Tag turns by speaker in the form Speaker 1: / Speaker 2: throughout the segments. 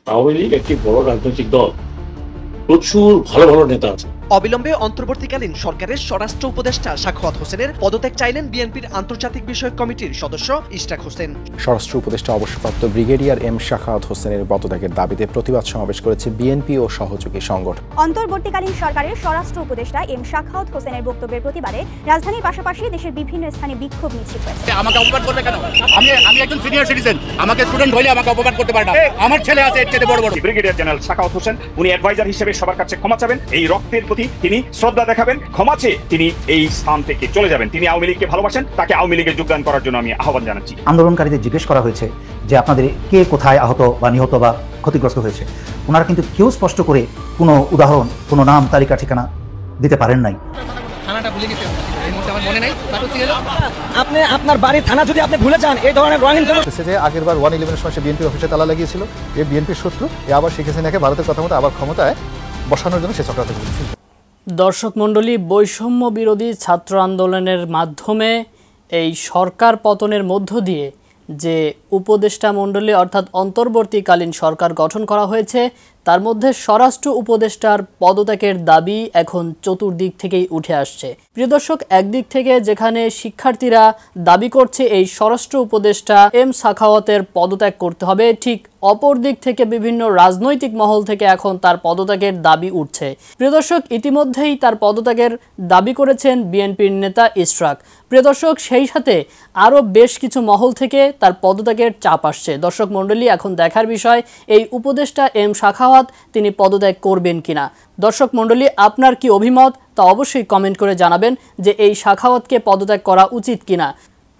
Speaker 1: আওয়ামী লীগ একটি বড় রাজনৈতিক দল, প্রচুর ভালো ভালো নেতা আছে।
Speaker 2: অবিলম্বে অন্তর্বর্তীকালীন সরকারের স্বরাষ্ট্র উপদেষ্টা সাখাওয়াত হোসেনের পদত্যাগ চাইলেন বিএনপির আন্তর্জাতিক বিষয়ক কমিটির সদস্য ইশরাক হোসেন।
Speaker 3: স্বরাষ্ট্র উপদেষ্টা অবসরপ্রাপ্ত ব্রিগেডিয়ার এম সাখাওয়াত হোসেনের পদত্যাগের দাবিতে প্রতিবাদ সমাবেশ করেছে বিএনপি ও সহযোগী সংগঠন।
Speaker 4: অন্তর্বর্তীকালীন সরকারের স্বরাষ্ট্র উপদেষ্টা এম সাখাওয়াত হোসেনের বক্তব্যের প্রতিবাদে রাজধানীর পাশাপাশি দেশের বিভিন্ন স্থানে বিক্ষোভ মিছিল হয়েছে।
Speaker 5: আমাকে অপমান করবে কেন? আমি একজন সিনিয়র সিটিজেন, আমাকে স্টুডেন্ট হইলে আমাকে অপমান করতে পারে না। আমার ছেলে আছে এর চেয়ে বড় বড়।
Speaker 6: ব্রিগেডিয়ার জেনারেল সাখাওয়াত হোসেন উনি অ্যাডভাইজার হিসেবে সবার কাছে ক্ষমা চাবেন, এই রক্তের প্রতি তিনি শ্রদ্ধা দেখাবেন, ক্ষমা চেয়ে তিনি এই স্থান থেকে চলে যাবেন। তিনি আওয়ামী লীগকে ভালোবাসেন, তাকে আওয়ামী লীগে যোগদান করার জন্য আমি আহ্বান জানাচ্ছি।
Speaker 7: আন্দোলনকারীদের জিজ্ঞেস করা হয়েছে যে আপনাদের কে কোথায় আহত বা নিহত বা ক্ষতিগ্রস্ত হয়েছে, ওনারা কিন্তু কেউ স্পষ্ট করে কোনো উদাহরণ, কোনো নাম, তালিকা, ঠিকানা দিতে পারেন নাই।
Speaker 8: আপনি আপনার বাড়ির থানা যদি আপনি ভুলে যান, এই ধরনের রঙিন
Speaker 9: যে আগের বার 111 সময় সে বিএনপি অফিসে তালা লাগিয়েছিল, এই বিএনপির শত্রু, আবার শেখ হাসিনাকে ভারতের কথা মতো আবার ক্ষমতায় বসানোর জন্য সে চক্রান্ত করেছিল।
Speaker 10: দর্শক মণ্ডলী, বৈষম্য বিরোধী ছাত্র আন্দোলনের মাধ্যমে এই সরকার পতনের মধ্য দিয়ে যে উপদেষ্টা মণ্ডলী অর্থাৎ অন্তর্বর্তীকালীন সরকার গঠন করা হয়েছে, তার মধ্যে স্বরাষ্ট্র উপদেষ্টার পদত্যাগের দাবি এখন চতুর্দিক থেকেই উঠে আসছে। প্রিয় দর্শক, একদিক থেকে যেখানে শিক্ষার্থীরা দাবি করছে এই স্বরাষ্ট্র উপদেষ্টা এম সাখাওয়াতের পদত্যাগ করতে হবে, ঠিক অপর দিক থেকে বিভিন্ন রাজনৈতিক মহল থেকে এখন তার পদত্যাগের দাবি উঠছে। প্রিয় দর্শক, ইতিমধ্যেই তার পদত্যাগের দাবি করেছেন বিএনপির নেতা ইশরাক। প্রিয় দর্শক, সেই সাথে আরও বেশ কিছু মহল থেকে তার পদত্যাগের চাপ আসছে। দর্শক মণ্ডলী, এখন দেখার বিষয় এই উপদেষ্টা এম সাখাওয়াত তিনি পদত্যাগ করবেন কিনা। দর্শক মণ্ডলী, আপনার কি অভিমত তা অবশ্যই কমেন্ট করে জানাবেন যে এই সাখাওয়াতকে পদত্যাগ করা উচিত কিনা।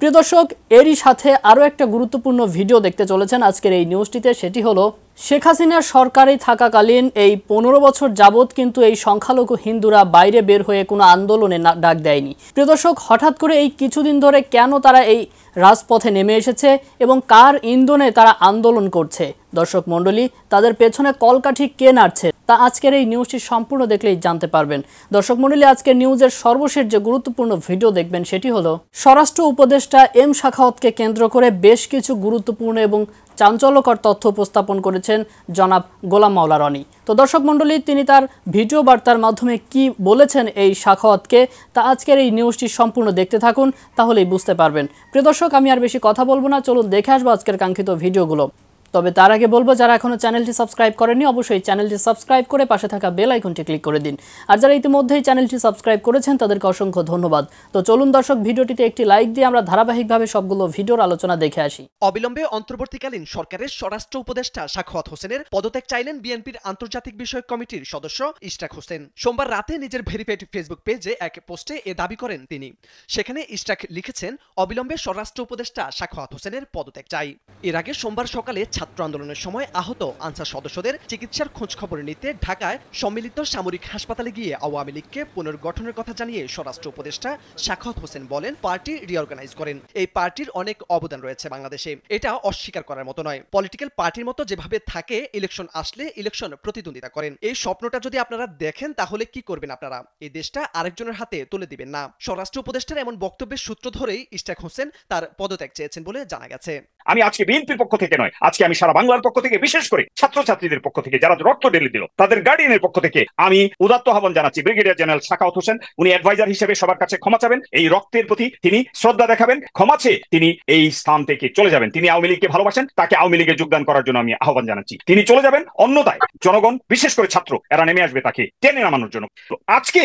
Speaker 10: প্রিয় দর্শক, এরই সাথে আরও একটা গুরুত্বপূর্ণ ভিডিও দেখতে চলেছেন আজকের এই নিউজটিতে। সেটি হলো শেখ হাসিনার সরকারে থাকাকালীন এই 15 বছর যাবৎ কিন্তু এই সংখ্যালঘু হিন্দুরা বাইরে বের হয়ে কোনো আন্দোলনে ডাক দেয়নি। প্রিয় দর্শক, হঠাৎ করে এই কিছুদিন ধরে কেন তারা এই রাজপথে নেমে এসেছে এবং কার ইন্ধনে তারা আন্দোলন করছে? দর্শক মণ্ডলী, তাদের পেছনে কলকাঠি কে নাড়ছে তা আজকের এই নিউজটি সম্পূর্ণ দেখলেই জানতে পারবেন। দর্শক মণ্ডলী, আজকের নিউজের সর্বশেষ যে গুরুত্বপূর্ণ ভিডিও দেখবেন সেটি হলো স্বরাষ্ট্র উপদেষ্টা এম সাখাওয়াতকে কেন্দ্র করে বেশ কিছু গুরুত্বপূর্ণ এবং চাঞ্চল্যকর তথ্য উপস্থাপন করেছেন জনাব গোলাম মাওলা রনি। তো দর্শক মণ্ডলী, তিনি তার ভিডিও বার্তার মাধ্যমে কি বলেছেন এই সাখাওয়াতকে তা আজকের এই নিউজটি সম্পূর্ণ দেখতে থাকুন, তাহলেই বুঝতে পারবেন। প্রিয় দর্শক, আমি আর বেশি কথা বলবো না, চলুন দেখে আসবো আজকের কাঙ্ক্ষিত ভিডিওগুলো। তবে তার আগে বলবো, যারা এখনো চ্যানেলটি সাবস্ক্রাইব করেননি অবশ্যই চ্যানেলটি সাবস্ক্রাইব করে পাশে থাকা বেল আইকনটি ক্লিক করে দিন। আর যারা ইতিমধ্যেই চ্যানেলটি সাবস্ক্রাইব করেছেন তাদেরকে অসংখ্য ধন্যবাদ। তো চলুন দর্শক, ভিডিওটিতে একটি লাইক দিয়ে আমরা ধারাবাহিকভাবে সবগুলো ভিডিওর আলোচনা দেখে আসি।
Speaker 2: অবিলম্বে অন্তর্বর্তীকালীন সরকারের স্বরাষ্ট্র উপদেষ্টা সাখাওয়াত হোসেনের পদত্যাগ চাইলেন বিএনপির আন্তর্জাতিক বিষয়ক কমিটির সদস্য ইশরাক হোসেন। সোমবার রাতে নিজের ভেরিফাইড ফেসবুক পেজে এক পোস্টে এ দাবি করেন তিনি। সেখানে ইশরাক লিখেছেন, অবিলম্বে স্বরাষ্ট্র উপদেষ্টা সাখাওয়াত হোসেনের পদত্যাগ চাই। এর আগে সোমবার সকালে ছাত্র আন্দোলনের সময় আহত আনসার সদস্যদের চিকিৎসার খোঁজ খবর নিতে ঢাকায় সম্মিলিত সামরিক হাসপাতালে গিয়ে আওয়ামী লীগকে পুনর্গঠনের কথা জানিয়ে স্বরাষ্ট্র উপদেষ্টা সাখাওয়াত হোসেন বলেন, পার্টি রিঅর্গানাইজ করেন। এই পার্টির অনেক অবদান রয়েছে বাংলাদেশে, এটা অস্বীকার করার মতো নয়। পলিটিক্যাল পার্টির মতো যেভাবে থাকে, ইলেকশন আসলে ইলেকশন প্রতিদ্বন্দ্বিতা করেন। এই স্বপ্নটা যদি আপনারা দেখেন তাহলে কি করবেন আপনারা? এই দেশটা আরেকজনের হাতে তুলে দিবেন না। স্বরাষ্ট্র উপদেষ্টার এমন বক্তব্যের সূত্র ধরেই ইশরাক হোসেন তার পদত্যাগ চেয়েছেন বলে জানা গেছে।
Speaker 6: আমি আজকে বিএনপির পক্ষ থেকে নয়, আজকে আমি সারা বাংলার পক্ষ থেকে, বিশেষ করে ছাত্রছাত্রীদের পক্ষ থেকে, যারা রক্ত ঢেলে দিল তাদের গার্ডিয়ানের পক্ষ থেকে আমি উদাত্ত আহ্বান জানাচ্ছি। ব্রিগেডিয়ার জেনারেল সাখাওয়াত হোসেন উনি অ্যাডভাইজার হিসেবে সবার কাছে ক্ষমা চাবেন, এই রক্তের প্রতি তিনি শ্রদ্ধা দেখাবেন, ক্ষমা চেয়ে তিনি এই স্থান থেকে চলে যাবেন। তিনি আওয়ামী লীগকে ভালোবাসেন, তাকে আওয়ামী লীগে যোগদান করার জন্য আমি আহ্বান জানাচ্ছি। তিনি চলে যাবেন, অন্যথায় জনগণ, বিশেষ করে ছাত্র, এরা নেমে আসবে তাকে টেনে নামানোর জন্য। আজকে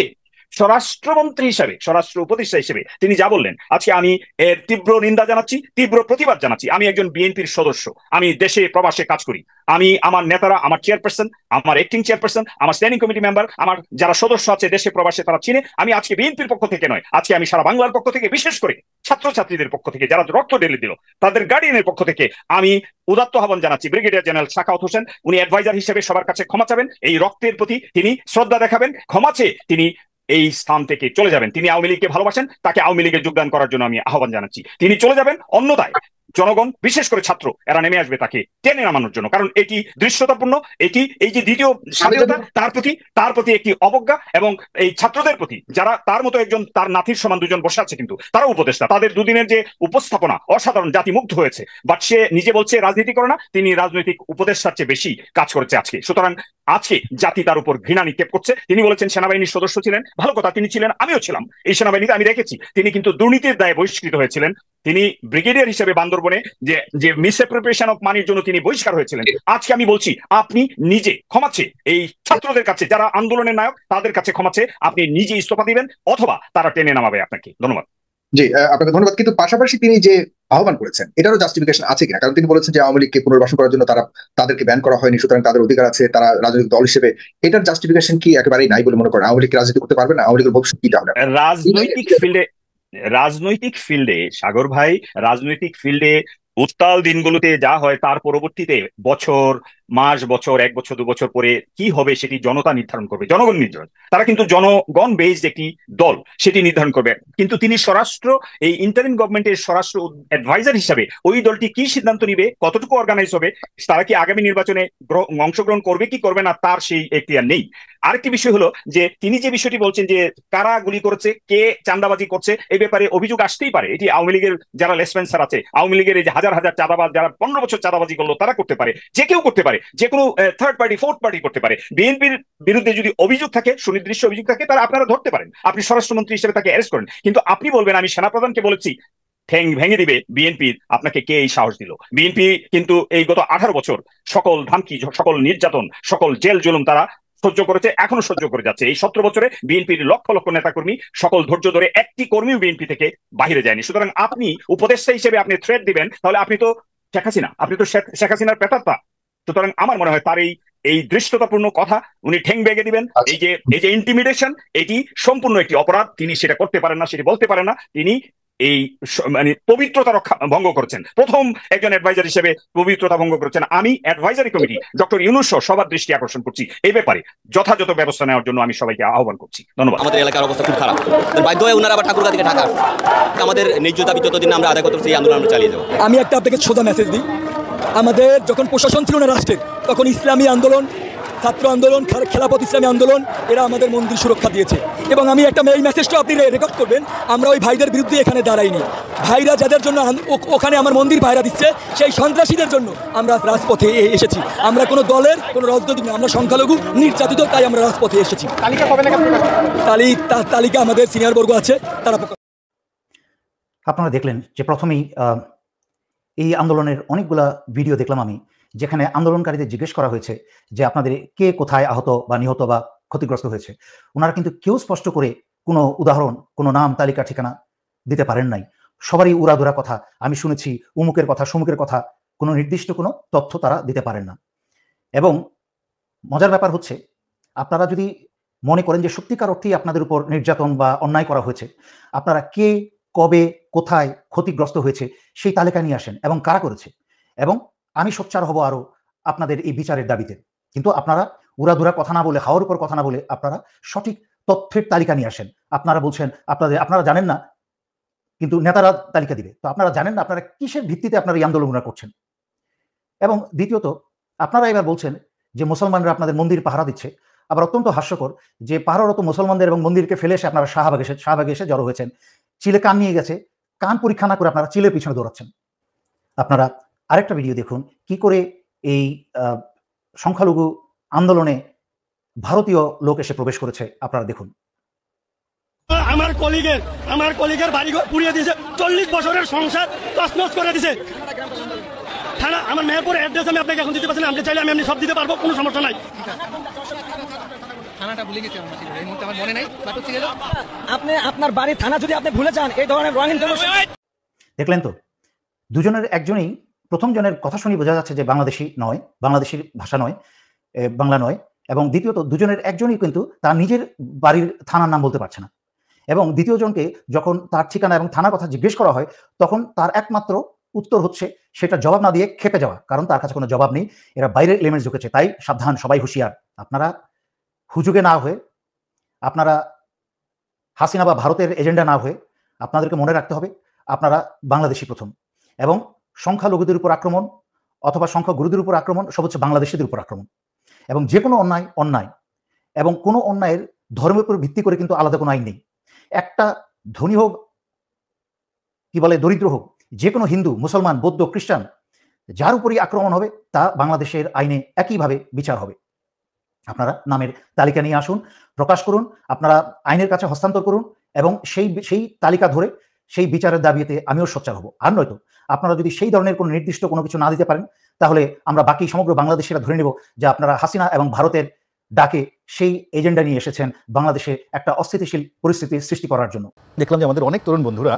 Speaker 6: স্বরাষ্ট্রমন্ত্রী হিসেবে, স্বরাষ্ট্র উপদেষ্টা হিসেবে তিনি যা বললেন, আজকে আমি এর তীব্র নিন্দা জানাচ্ছি, তীব্র প্রতিবাদ জানাচ্ছি। আমি একজন বিএনপির সদস্য, আমি দেশে প্রবাসে কাজ করি। আমি, আমার নেতারা, আমার চেয়ারপারসন, আমার অ্যাক্টিং চেয়ারপারসন, আমার স্ট্যান্ডিং কমিটি মেম্বার, আমার যারা সদস্য আছে দেশে প্রবাসে, তারা চিনে। আমি আজকে বিএনপির পক্ষ থেকে নয়, আজকে আমি সারা বাংলার পক্ষ থেকে, বিশেষ করে ছাত্রছাত্রীদের পক্ষ থেকে, যারা রক্ত ঢেলে দিল তাদের গার্ডিয়ানের পক্ষ থেকে আমি উদাত্ত আহ্বান জানাচ্ছি। ব্রিগেডিয়ার জেনারেল সাখাওয়াত হোসেন উনি অ্যাডভাইজার হিসেবে সবার কাছে ক্ষমা চাবেন, এই রক্তের প্রতি তিনি শ্রদ্ধা দেখাবেন, ক্ষমা চেয়ে তিনি এই স্থান থেকে চলে যাবেন। তিনি আওয়ামী লীগকে ভালোবাসেন, তাকে আওয়ামী লীগে যোগদান করার জন্য আমি আহ্বান জানাচ্ছি। তিনি চলে যাবেন, অন্যথায় জনগণ বিশেষ করে ছাত্র এরা নেমে আসবে তাকে টেনে নামানোর জন্য, কারণ এটি দৃশ্যতাপূর্ণ, এটি এই যে দ্বিতীয় স্বাধীনতা তার প্রতি একটি অবজ্ঞা, এবং এই ছাত্রদের প্রতি যারা তার মতো একজন তার নাতির সমান দুজন বসে আছে, কিন্তু তারা উপদেষ্টা, তাদের দুদিনের যে উপস্থাপনা অসাধারণ, জাতি মুগ্ধ হয়েছে। বাট সে নিজে বলছে রাজনীতি করে না, তিনি রাজনৈতিক উপদেষ্টার চেয়ে বেশি কাজ করেছে আজকে। সুতরাং আজকে জাতি তার উপর ঘৃণা নিক্ষেপ করছে। তিনি বলেছেন সেনাবাহিনীর সদস্য ছিলেন, ভালো কথা, তিনি ছিলেন, আমিও ছিলাম এই সেনাবাহিনীতে, আমি দেখেছি। তিনি কিন্তু দুর্নীতির দায়ে বহিষ্কৃত হয়েছিলেন। তিনি ব্রিগেডিয়ার হিসেবে বান্দরবনে যে মিসঅ্যাপ্রোপ্রিয়েশন অফ মানির জন্য তিনি বহিষ্কার হয়েছিলেন। আজকে আমি বলছি আপনি নিজে ক্ষমাচ্ছে এই ছাত্রদের কাছে, যারা আন্দোলনের নায়ক তাদের কাছে ক্ষমাচ্ছে, আপনি নিজে ইস্তফা দিবেন অথবা তারা টেনে নামাবে আপনাকে। ধন্যবাদ।
Speaker 11: জি, আপনাকে ধন্যবাদ। কিন্তু পাশাপাশি তিনি যে আহ্বান করেছেন এটারও জাস্টিফিকেশন আছে কিনা? কারণ তিনি বলেছেন যে আওয়ামী লীগকে পুনর্বাসন করার জন্য তাদেরকে ব্যান করা হয়নি, সুতরাং তাদের অধিকার আছে, তারা রাজনৈতিক দল হিসেবে। এটার জাস্টিফিকেশন কি একেবারেই নাই বলে মনে করেন? আওয়ামী লীগ রাজনীতি করতে পারবে না? আওয়ামী লীগের ভবিষ্যৎ কি তাহলে?
Speaker 6: রাজনৈতিক ফিল্ডে সাগর ভাই, রাজনৈতিক ফিল্ডে উত্তাল দিনগুলোতে যা হয় তার পরবর্তীতে বছর, মাস, বছর, 1 বছর, 2 বছর পরে কি হবে সেটি জনতা নির্ধারণ করবে, জনগণ নির্ধারণ, তারা কিন্তু জনগণ বেসড একটি দল, সেটি নির্ধারণ করবে। কিন্তু তিনি এই ইন্টারিম গভর্নমেন্টের স্বরাষ্ট্র অ্যাডভাইজার হিসাবে ওই দলটি কি সিদ্ধান্ত নিবে, কতটুকু অর্গানাইজ হবে, তারা কি আগামী নির্বাচনে অংশগ্রহণ করবে কি করবে না, তার সেই এখতিয়ার নেই। আরেকটি বিষয় হলো যে তিনি যে বিষয়টি বলছেন যে কারা গুলি করেছে, কে চাঁদাবাজি করছে, এই ব্যাপারে অভিযোগ আসতেই পারে। এটি আওয়ামী লীগের যারা লেসপেন্সার আছে, আওয়ামী লীগের এই যে হাজার হাজার চাঁদাবাজ, যারা 15 বছর চাঁদাবাজি করলো, তারা করতে পারে, যে কেউ করতে পারে, যে কোনো থার্ড পার্টি, ফোর্থ পার্টি করতে পারে। বিএনপির বিরুদ্ধে যদি অভিযোগ থাকে, সুনির্দিষ্ট অভিযোগ থাকে, তারা আপনারা ধরতে পারেন, আপনি স্বরাষ্ট্রমন্ত্রী হিসেবে তাকে অ্যারেস্ট করেন। কিন্তু আপনি বলবেন আমি সেনাপ্রধানকে বলেছি, ঠ্যাং ভেঙে দিবে বিএনপির, আপনাকে কে এই সাহস দিল? বিএনপি কিন্তু এই গত 18 বছর সকল ধামকি, সকল নির্যাতন, সকল জেল জুলুম তারা সহ্য করেছে, এখনো সহ্য করে যাচ্ছে। এই 17 বছরে বিএনপির লক্ষ লক্ষ নেতাকর্মী সকল ধৈর্য ধরে একটি কর্মীও বিএনপি থেকে বাহিরে যায়নি। সুতরাং আপনি উপদেষ্টা হিসেবে আপনি থ্রেট দিবেন, তাহলে আপনি তো শেখ হাসিনা, আপনি তো শেখ হাসিনার পেতাত্তা। সুতরাং আমার মনে হয় তার এই দৃষ্টতাপূর্ণ কথা উনি ঠেং বেগে দিবেন। এই যে ইন্টিমিডেশন, এটি সম্পূর্ণ একটি অপরাধ, তিনি সেটা করতে পারেন না, সেটি বলতে পারেন না। তিনি এই মানে পবিত্রতা রক্ষা ভঙ্গ করেছেন, প্রথম একজন অ্যাডভাইজার হিসেবে পবিত্রতা ভঙ্গ করেছেন। আমি অ্যাডভাইজারি কমিটি ডক্টর ইউনূস সহ সবার দৃষ্টি আকর্ষণ করছি, এই ব্যাপারে যথাযথ ব্যবস্থা নেওয়ার জন্য আমি সবাইকে আহ্বান করছি। ধন্যবাদ।
Speaker 12: আমাদের এলাকার অবস্থা খুব খারাপ, বাধ্য হয়ে ওনারা আবার ঠাকুরগা থেকে ঢাকা, আমাদের ন্যায্য দাবি যতদিন আমরা আদায় করতে সেই আন্দোলন আমরা চালিয়ে যাবো।
Speaker 13: আমি একটা আপনাকে সোজা মেসেজ দিই, আমাদের যখন প্রশাসন ছিল না রাষ্ট্রের, তখন ইসলামী আন্দোলন, ছাত্র আন্দোলন, খেলাফত ইসলামী আন্দোলন, এরা আমাদের মন্দির সুরক্ষা দিয়েছে। এবং আমি একটা এই মেসেজটা আপনি রেকর্ড করবেন, আমরা ওই ভাইদের বিরুদ্ধে এখানে দাঁড়াইনি। ভাইরা যাদের জন্য ওখানে আমার মন্দির ভাইরা দিচ্ছে, সেই সন্ত্রাসীদের জন্য আমরা রাজপথে এসেছি। আমরা কোনো দলের, কোনো রাজনৈতিক না, আমরা সংখ্যালঘু, নির্যাতিত, তাই আমরা রাজপথে এসেছি। তালিকা আমাদের সিনিয়র বর্গ আছে, তারা।
Speaker 7: আপনারা দেখলেন যে প্রথমেই এই আন্দোলনের অনেকগুলা ভিডিও দেখলাম আমি, যেখানে আন্দোলনকারীদের জিজ্ঞেস করা হয়েছে যে আপনাদের কে কোথায় আহত বা নিহত বা ক্ষতিগ্রস্ত হয়েছে। ওনারা কিন্তু কেউ স্পষ্ট করে কোনো উদাহরণ, কোনো নাম, তালিকা, ঠিকানা দিতে পারেন নাই। সবারই উড়াধুরা কথা, আমি শুনেছি উমুকের কথা, সমুকের কথা, কোনো নির্দিষ্ট কোনো তথ্য তারা দিতে পারেন না। এবং মজার ব্যাপার হচ্ছে, আপনারা যদি মনে করেন যে সত্যিকার অর্থেই আপনাদের উপর নির্যাতন বা অন্যায় করা হয়েছে, আপনারা কে, কবে, কোথায় ক্ষতিগ্রস্ত হয়েছে সেই তালিকা নিয়ে আসেন এবং কারা করেছে। এবং আমি সোচ্চার হব আরো আপনাদের এই বিচারের দাবিতে। কিন্তু আপনারা উড়াধুরা কথা না বলে, হাওয়ার উপর কথা না বলে, আপনারা সঠিক তথ্যের তালিকা নিয়ে আসেন। আপনারা বলছেন আপনারা জানেন না, কিন্তু নেতারা তালিকা দিবে। তো আপনারা জানেন না আপনারা কিসের ভিত্তিতে আপনারা এই আন্দোলনগুলো করছেন। এবং দ্বিতীয়ত, আপনারা এবার বলছেন যে মুসলমানরা আপনাদের মন্দির পাহারা দিচ্ছে। আবার অত্যন্ত হাস্যকর যে পাহারারত মুসলমানদের এবং মন্দিরকে ফেলে এসে আপনারা শাহবাগে এসে জড়ো হয়েছেন। চিলে কান নিয়ে গেছে, কান পরীক্ষা না করে আপনারা চিলের পিছনে দৌড়াচ্ছেন। আপনারা আরেকটা ভিডিও দেখুন, কি করে এই সংখ্যালঘু আন্দোলনে ভারতীয় লোক এসে প্রবেশ করেছে। আপনারা দেখুন।
Speaker 14: আমার কলিগের বাড়িঘর পুড়িয়ে দিয়েছে, 40 বছরের সংসার তছনছ করে দিয়েছে। থানা আমার মেহেরপুর অ্যাড্রেস আমি আপনাকে এখন দিতে পারছি না, আপনি চাইলে আমি সব দিতে পারবো, কোনো সমস্যা নাই। থানাটা ভুলে গেছি এই মুহূর্তে, আমার মনে নাই।
Speaker 8: আপনি আপনার বাড়ির থানা যদি আপনি ভুলে যান, এই ধরনের রঙিন।
Speaker 7: দেখলেন তো, দুজনের একজনই, প্রথম জনের কথা শুনি বোঝা যাচ্ছে যে বাংলাদেশি নয়, বাংলাদেশির ভাষা নয়, বাংলা নয়। এবং দ্বিতীয়ত, দুজনের একজনই কিন্তু তার নিজের বাড়ির থানার নাম বলতে পারছে না। এবং দ্বিতীয় জনকে যখন তার ঠিকানা এবং থানার কথা জিজ্ঞেস করা হয়, তখন তার একমাত্র উত্তর হচ্ছে সেটা জবাব না দিয়ে খেপে যাওয়া, কারণ তার কাছে কোনো জবাব নেই। এরা বাইরের এলিমেন্টস ঢুকেছে। তাই সাবধান, সবাই হুঁশিয়ার। আপনারা হুজুগে না হয়ে, আপনারা হাসিনা বা ভারতের এজেন্ডা না হয়ে, আপনাদেরকে মনে রাখতে হবে আপনারা বাংলাদেশি প্রথম। এবং সংখ্যালঘুদের উপর আক্রমণ অথবা সংখ্যাগুরুদের উপর আক্রমণ, সব হচ্ছে বাংলাদেশিদের উপর আক্রমণ। এবং যে কোনো অন্যায় এবং কোনো অন্যায়ের ধর্মের উপর ভিত্তি করে কিন্তু আলাদা কোনো আইন নেই। একটা ধনী হোক কি বলে দরিদ্র হোক, যে কোনো হিন্দু, মুসলমান, বৌদ্ধ, খ্রিস্টান, যার উপরই আক্রমণ হবে তা বাংলাদেশের আইনে একইভাবে বিচার হবে। আপনারা নামের তালিকা নিয়ে আসুন, প্রকাশ করুন, আপনারা আইনের কাছে হস্তান্তর করুন এবং সেই তালিকা ধরে সেই বিচারের দাবিতে আমিও সোচ্চার হব। আর নয়তো আপনারা যদি সেই ধরনের কোনো নির্দিষ্ট কোনো কিছু না দিতে পারেন, তাহলে আমরা বাকি সমগ্র বাংলাদেশিরা ধরে নেব যে আপনারা হাসিনা এবং ভারতের ডাকে সেই এজেন্ডা নিয়ে এসেছেন বাংলাদেশে একটা অস্থিতিশীল পরিস্থিতি সৃষ্টি করার জন্য।
Speaker 9: দেখলাম যে আমাদের অনেক তরুণ বন্ধুরা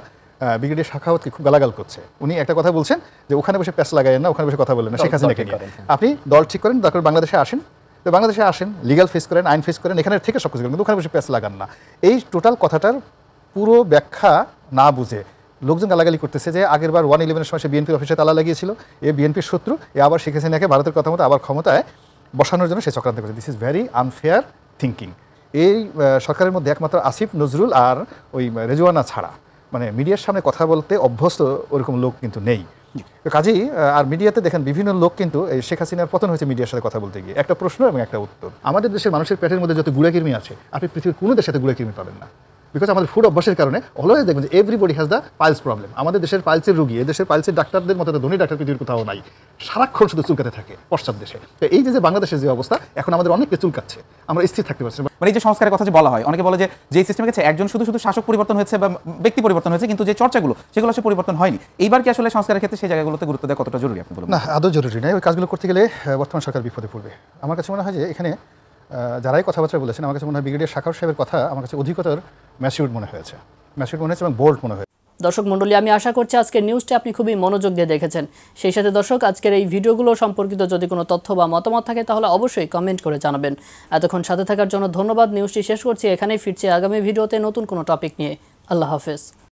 Speaker 9: ব্রিগেডিয়ার শাখাওয়াতকে খুব গালাগাল করছে। উনি একটা কথা বলছেন যে ওখানে বসে প্যাচ লাগায়েন না, ওখানে বসে কথা বলেন না শেখ হাসিনাকে নিয়ে। আপনি দল ঠিক করেন, দরকার বাংলাদেশে আসেন, তো বাংলাদেশে আসেন, লিগাল ফেস করেন, আইন ফেস করেন, এখানে থেকে সব কিছু করেন, কিন্তু ওখানে বসে প্যাচ লাগান না। এই টোটাল কথাটার পুরো ব্যাখ্যা না বুঝে লোকজন গালাগালি করতেছে যে আগেরবার 111-এর সময় সে বিএনপির অফিসে তালা লাগিয়েছিল, এ বিএনপির শত্রু, এ আবার শেখ হাসিনাকে ভারতের কথা মতো আবার ক্ষমতায় বসানোর জন্য সে চক্রান্ত করেছে। This is very unfair thinking. এই সরকারের মধ্যে একমাত্র আসিফ নজরুল আর ওই রেজওয়ানা ছাড়া মানে মিডিয়ার সামনে কথা বলতে অভ্যস্ত ওরকম লোক কিন্তু নেই। কাজেই আর মিডিয়াতে দেখেন বিভিন্ন লোক কিন্তু এই শেখ হাসিনার পতন হয়েছে মিডিয়ার সাথে কথা বলতে গিয়ে। একটা প্রশ্ন এবং একটা উত্তর। আমাদের দেশের মানুষের পেটের মধ্যে যত গুড়াকির্মি আছে, আপনি পৃথিবীর কোনো দেশের সাথে গুড়াকির্মি পাবেন না। বিকজ আমাদের ফুড অভ্যাসের কারণে অলওয়েজ দেখবেন যে everybody has the piles problem. আমাদের দেশের পাইলসের রোগী, এই দেশের পাইলসের ডাক্তারদের মতো ধনী ডাক্তার পৃথিবীর কোথাও নাই, সারাক্ষণ শুধু চুলকাতে থাকে পশ্চাৎ দেশে। তো এই যে বাংলাদেশের যে অবস্থা, এখন আমাদের অনেককে চুলকাচ্ছে, আমরা স্থির থাকতে পারছি।
Speaker 15: মানে এই যে সংস্কারের কথা যে বলা হয়, অনেকে বলে যে সিস্টেমে গেছে একজন শুধু শাসক পরিবর্তন হয়েছে বা ব্যক্তি পরিবর্তন হয়েছে, কিন্তু যে চর্চাগুলো সেগুলো আসলে পরিবর্তন হয়নি। এইবার কি আসলে সংস্কারের ক্ষেত্রে সেই জায়গাগুলোতে গুরুত্ব দেওয়া কতটা জরুরি আপনি বলুন?
Speaker 9: না, আদৌ জরুরি নয়। ওই কাজগুলো করতে গেলে বর্তমান সরকার বিপদে পড়বে। আমার কাছে মনে হয় যে এখানে যারাই কথাবার্তা বলেছেন, আমার কাছে মনে হয় ব্রিগেডিয়ার শাখাওয়াত সাহেবের কথা আমার কাছে অধিকতর ম্যাচিউরড মনে হয়েছে এবং বোল্ড মনে হয়েছে।
Speaker 10: দর্শক মণ্ডলী, আমি আশা করছি আজকের নিউজটা আপনি খুবই মনোযোগ দিয়ে দেখেছেন। সেই সাথে দর্শক, আজকের এই ভিডিওগুলো সম্পর্কিত যদি কোনো তথ্য বা মতামত থাকে তাহলে অবশ্যই কমেন্ট করে জানাবেন। এতক্ষণ সাথে থাকার জন্য ধন্যবাদ। নিউজটি শেষ করছি এখানেই, ফিরছি আগামী ভিডিওতে নতুন কোনো টপিক নিয়ে। আল্লাহ হাফেজ।